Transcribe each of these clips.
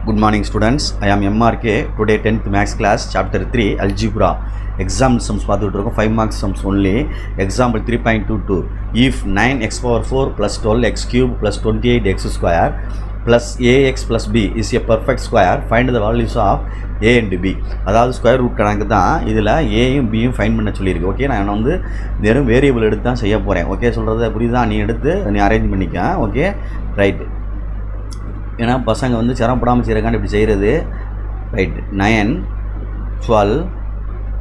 Good morning students, I am MRK. Today 10th maths class chapter 3 algebra exam sums பார்த்துட்டு இருக்கோம். 5 marks sums only. Example 3.22 if 9x power 4 plus 12x cube plus 28x square plus ax plus b is a perfect square, find the values of a and b. அதாவது square root கணக்கு தான் இதில் ஏயும் பியும் find பண்ண சொல்லியிருக்கு. Okay, நான் வந்து வெறும் வேரியபிள் எடுத்து தான் செய்ய போகிறேன். ஓகே, சொல்கிறது புரியுதா? நீ எடுத்து நீ அரேஞ்ச் பண்ணிக்க. ஓகே ரைட், ஏன்னா பசங்க வந்து சிரமப்படாமல் செய்கிறக்காண்டி இப்படி செய்கிறது. ரைட், 9 12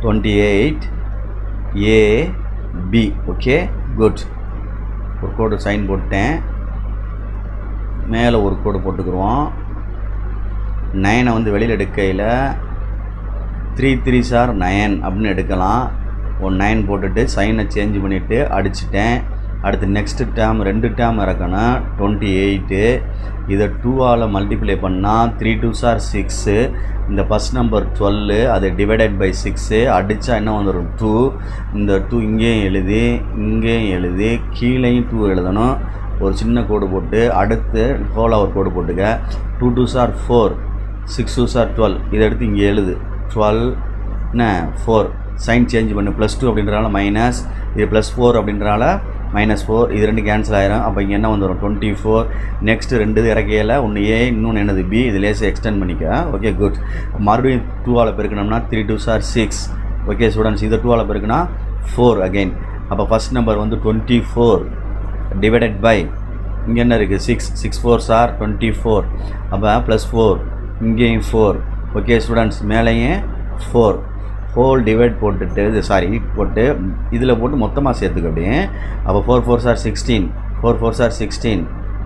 28 ஏ பி. Okay good. ஒரு கோடு சைன் போட்டேன், மேலே ஒரு கோடு போட்டுக்குருவோம். 9 வந்து வெளியில் எடுக்கையில் 3 3s are 9 அப்படின்னு எடுக்கலாம். ஒரு 9 போட்டுட்டு சைனை சேஞ்ச் பண்ணிவிட்டு அடிச்சிட்டேன். அடுத்து நெக்ஸ்ட்டு டேர்ம் 2 டேர்ம் இறக்கணும் 28. இதை 2ஆல் மல்டிப்ளை பண்ணால் 3 2s are 6. இந்த ஃபஸ்ட் நம்பர் 12, அது டிவைடட் பை 6 அடித்தா என்ன வந்துடும் 2. இந்த 2 இங்கேயும் எழுதி கீழேயும் 2 எழுதணும். ஒரு சின்ன கோடு போட்டு அடுத்து ஹோலாக ஒரு கோடு போட்டுக்க. 2 2s are 4, 6 2s are 12. இதை எடுத்து இங்கே எழுது 12 என்ன 4. சைன் சேஞ்ச் பண்ணு, +2 அப்படின்றனால மைனஸ், இது +4 அப்படின்றனால -4. இது ரெண்டு கேன்சல் ஆயிரும். அப்போ இங்கே என்ன வந்துடும் 24. நெக்ஸ்ட்டு 2 இறக்கையில் ஒன்று ஏ, இன்னொன்று என்னது பி. இது லேசை எக்ஸ்டெண்ட் பண்ணிக்க. Okay good. மறுபடியும் 2ஆல் பெருக்கணும்னா 3 2s are 6. ஓகே ஸ்டூடெண்ட்ஸ், இதை 2ஆல் பெருக்குனா 4 அகெயின். அப்போ ஃபஸ்ட் நம்பர் வந்து 24 டிவைடட் பை இங்கே என்ன இருக்குது 6 6 4s are 24. அப்போ +4 இங்கேயும் 4. ஓகே ஸ்டூடெண்ட்ஸ், மேலேயும் 4 ஹோல் டிவைட் போட்டுட்டு போட்டு இதில் போட்டு மொத்தமாக சேர்த்துக்க அப்படியே. அப்போ 4 4s are 16, 4 4s are 16.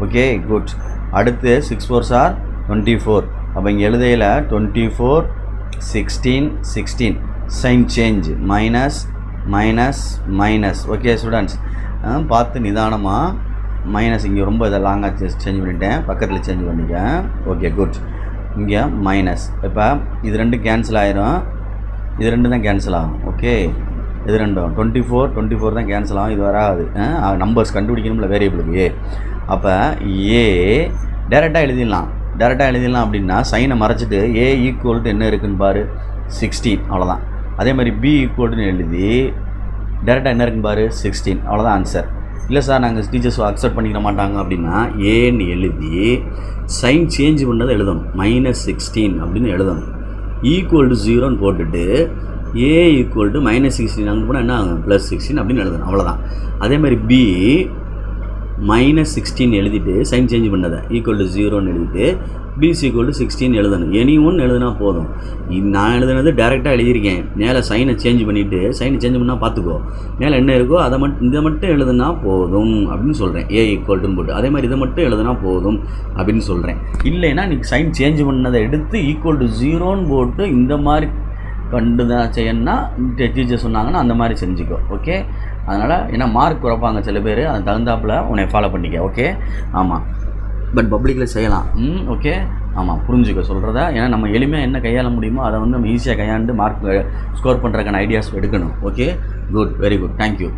Okay good. அடுத்து 6 4s are 24. அப்போ இங்கே எழுதையில் 24 16 16 sign change minus. Okay students, பார்த்து நிதானமாக மைனஸ். இங்கே ரொம்ப இதை லாங்காக சேஞ்ச் பண்ணிட்டேன், பக்கத்தில் சேஞ்ச் பண்ணிட்டேன். Okay good. இங்கே மைனஸ். இப்போ இது ரெண்டு கேன்சல் ஆயிரும், இது ரெண்டு தான் கேன்சல் ஆகும். ஓகே, இது ரெண்டும் 24 தான் கேன்சல் ஆகும். இது வராது. நம்பர்ஸ் கண்டுபிடிக்கணும்ல வேரியபிளுக்கு. அப்போ ஏ டேரெக்டாக எழுதிடலாம் அப்படின்னா சைனை மறைச்சிட்டு ஏ ஈக்குவல் டு என்ன இருக்குன்னு பாரு 16, அவ்வளோதான். அதே மாதிரி பி ஈக்குவல்டுன்னு எழுதி டேரெக்டாக என்ன இருக்குன்னு பாரு 16, அவ்வளோதான் ஆன்சர். இல்லை சார் நாங்கள் டீச்சர்ஸ் அக்செப்ட் பண்ணிக்க மாட்டாங்க அப்படின்னா ஏன்னு எழுதி சைன் சேஞ்ச் பண்ணதை எழுதணும், -16 அப்படின்னு எழுதணும். ஈக்குவல் டு 0ன்னு போட்டுட்டு ஏ ஈக்குவல் டு -16 அங்கே போனால் என்ன ஆகும் +16 அப்படின்னு எழுதணும், அவ்வளோதான். அதே மாதிரி பி -16 எழுதிட்டு சைன் சேஞ்ச் பண்ணதை ஈக்குவல் டு 0ன்னு எழுதிட்டு பிசி ஈக்குவல் டு 16 எழுதணும். எனி ஒன்று எழுதுனா போதும். நான் எழுதுனது டேரெக்டாக எழுதியிருக்கேன். மேலே சைனை சேஞ்ச் பண்ணிவிட்டு சைனை சேஞ்ச் பண்ணால் பார்த்துக்கோ, மேலே என்ன இருக்கோ இதை மட்டும் எழுதுனா போதும் அப்படின்னு சொல்கிறேன். ஏ ஈக்குவல்ட்டுன்னு போட்டு அதே மாதிரி இதை மட்டும் எழுதுனா போதும் அப்படின்னு சொல்கிறேன். இல்லைன்னா நீ சைன் சேஞ்ச் பண்ணதை எடுத்து ஈக்குவல் டு 0ன்னு போட்டு இந்த மாதிரி கண்டு தான் செய்யணும்னா டீச்சர் சொன்னாங்கன்னா அந்த மாதிரி செஞ்சுக்கோ. ஓகே, அதனால் ஏன்னா மார்க் குறைப்பாங்க சில பேர், அது தகுந்தாப்பில் உன்னை ஃபாலோ பண்ணிக்க. ஓகே, ஆமாம், பட் பப்ளிக்கில் செய்யலாம். ஓகே, ஆமாம், புரிஞ்சுக்க சொல்கிறத. ஏன்னா நம்ம எளிமையாக என்ன கையாள முடியுமோ அதை வந்து நம்ம ஈஸியாக கையாண்டு மார்க் ஸ்கோர் பண்ணுறதுக்கான ஐடியாஸ் எடுக்கணும். Okay good, very good, thank you.